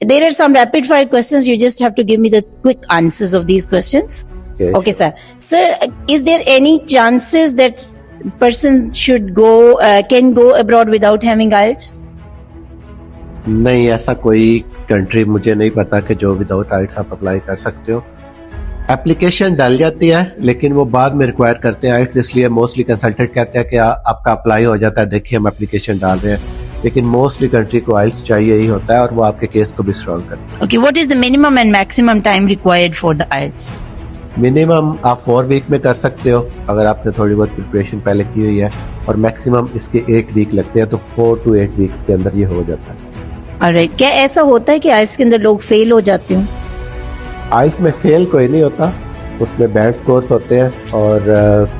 There are some rapid fire questions. You just have to give me the quick answers of these questions. Okay, sir. Sir, is there any chances that person should can go abroad without having IELTS? नहीं, ऐसा कोई country मुझे नहीं पता कि जो without आइल्स आप apply कर सकते हो। एप्लीकेशन डाल जाती है लेकिन वो बाद में रिक्वायर करते हैं आइल्स, इसलिए मोस्टली कंसल्टेंट कहते हैं कि आपका अप्लाई हो जाता है, देखिए हम एप्लीकेशन डाल रहे हैं, लेकिन मोस्टली कंट्री को आइल्स चाहिए ही होता है और वो आपके केस को भी स्ट्रॉन्ग करता है। Okay, what is the minimum and maximum time required for the IELTS? Minimum आप 4 वीक में कर सकते हो अगर आपने थोड़ी बहुत प्रिपरेशन पहले की हुई है, और मैक्सिमम इसके 8 वीक लगते हैं, तो 4 to 8 वीक्स के अंदर ये हो जाता है। Alright, क्या ऐसा होता है कि IELTS के अंदर लोग फेल हो जाते हो? आइल्स में फेल कोई नहीं होता, उसमें बैंड स्कोर्स होते हैं और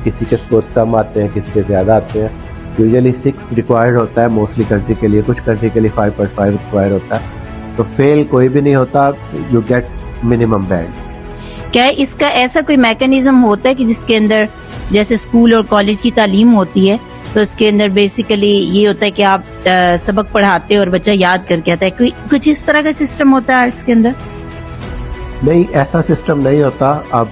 किसी के स्कोर्स कम आते हैं, किसी के ज़्यादा आते हैं। यूजुअली 6 रिक्वायर्ड होता है मोस्टली कंट्री के लिए, कुछ कंट्री के लिए 5.5 रिक्वायर होता है, तो फेल कोई भी नहीं होता, यू गेट मिनिमम बैंड। क्या इसका ऐसा कोई मैकेनिज्म होता है कि जिसके अंदर जैसे स्कूल और कॉलेज की तालीम होती है तो इसके अंदर बेसिकली ये होता है कि आप सबक पढ़ाते हो और बच्चा याद करके आता है, कुछ इस तरह का सिस्टम होता है आर्ट्स के अंदर? नहीं, ऐसा सिस्टम नहीं होता। अब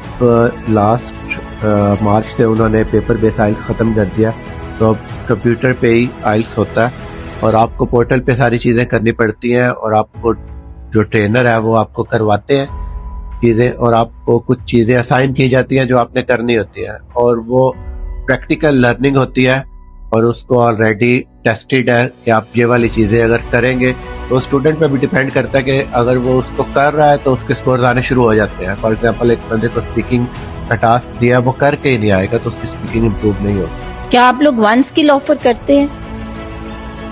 लास्ट मार्च से उन्होंने पेपर बेस आइल्स ख़त्म कर दिया, तो अब कंप्यूटर पे ही आइल्स होता है और आपको पोर्टल पे सारी चीज़ें करनी पड़ती हैं और आपको जो ट्रेनर है वो आपको करवाते हैं चीज़ें, और आपको कुछ चीज़ें असाइन की जाती हैं जो आपने करनी होती हैं, और वो प्रैक्टिकल लर्निंग होती है और उसको ऑलरेडी टेस्टेड है कि आप ये वाली चीज़ें अगर करेंगे तो स्टूडेंट पे भी डिपेंड करता है कि अगर वो उसको कर रहा है तो उसके स्कोर आने शुरू हो जाते हैं। फॉर एग्जांपल, एक बंदे को स्पीकिंग का टास्क दिया है, वो करके ही नहीं आएगा तो उसकी स्पीकिंग इम्प्रूव नहीं होगी। क्या आप लोग 1 स्किल ऑफर करते हैं?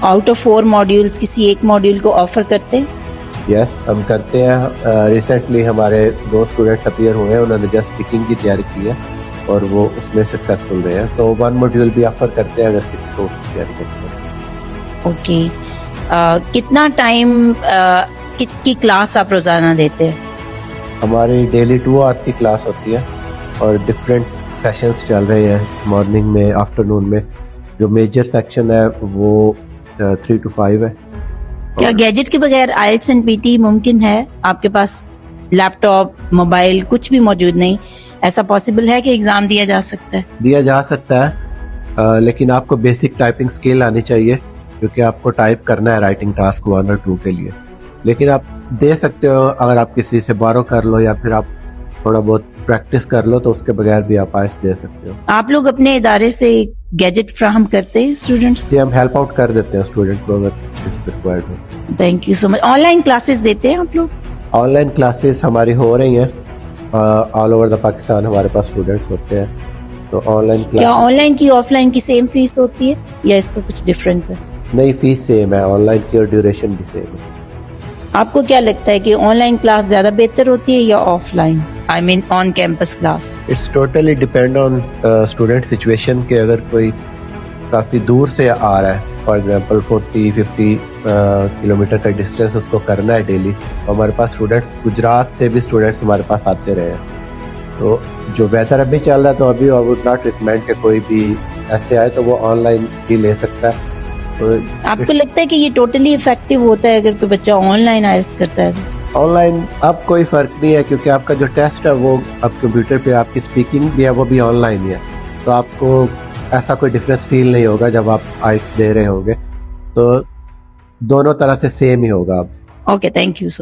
आउट ऑफ 4 मॉड्यूल्स किसी एक मॉड्यूल को ऑफर करते हैं? यस, हम करते हैं। रिसेंटली हमारे 2 स्टूडेंट्स अपीयर हुए हैं, उन्होंने जस्ट स्पीकिंग की तैयारी की है और वो उसमें सक्सेसफुल रहे हैं, तो 1 मॉड्यूल भी ऑफर करते हैं अगर किसी को उसकी तैयारी करते हैं। ओके, कितना टाइम की क्लास आप रोजाना देते हैं? हमारी डेली 2 आवर्स की क्लास होती है और डिफरेंट सेशंस चल रहे हैं, मॉर्निंग में, आफ्टरनून में। जो मेजर सेक्शन है वो 3 to 5 है। क्या गैजेट के बगैर आइल्स एंड पीटी मुमकिन है? आपके पास लैपटॉप, मोबाइल कुछ भी मौजूद नहीं, ऐसा पॉसिबल है कि एग्जाम दिया जा सकता है? दिया जा सकता है, लेकिन आपको बेसिक टाइपिंग स्किल आनी चाहिए क्योंकि आपको टाइप करना है राइटिंग टास्क 1 और 2 के लिए। लेकिन आप दे सकते हो अगर आप किसी से बारो कर लो या फिर आप थोड़ा बहुत प्रैक्टिस कर लो, तो उसके बगैर भी आप आइल्स दे सकते हो। आप लोग अपने इदारे से गैजेट फ्राहम करते हैं स्टूडेंट्स को? हम हेल्प आउट कर देते हैं स्टूडेंट को अगर किसी को रिक्वायर्ड हो। Thank you so much. Online classes देते हैं आप लोग? ऑनलाइन क्लासेस हमारी हो रही हैं, ऑल ओवर द पाकिस्तान हमारे पास स्टूडेंट्स होते हैं, तो ऑनलाइन क्या ऑनलाइन की ऑफलाइन की सेम फीस होती है या इसका कुछ डिफरेंस है? नहीं, फीस सेम है, ऑनलाइन की और ड्यूरेशन भी सेम है। आपको क्या लगता है कि ऑनलाइन क्लास ज्यादा बेहतर होती है या offline, I mean on campus class? It's totally depend on student situation के अगर कोई काफ़ी दूर से आ रहा है, फॉर एग्जांपल 40-50 किलोमीटर का डिस्टेंस उसको करना है डेली, तो हमारे पास स्टूडेंट्स, गुजरात से भी स्टूडेंट्स हमारे पास आते रहे हैं। तो जो वेदर अभी चल रहा है, तो अभी आई वुड नॉट रिकमेंड कि कोई भी ऐसे आए, तो वो ऑनलाइन ही ले सकता है। तो आपको लगता है कि ये टोटली इफेक्टिव होता है अगर कोई बच्चा ऑनलाइन आइल्स करता है? ऑनलाइन अब कोई फ़र्क नहीं है क्योंकि आपका जो टेस्ट है वो अब कंप्यूटर पे, आपकी स्पीकिंग भी है वो भी ऑनलाइन ही है, तो आपको ऐसा कोई डिफरेंस फील नहीं होगा जब आप आइल्स दे रहे होंगे, तो दोनों तरह से सेम ही होगा। अब ओके, थैंक यू सो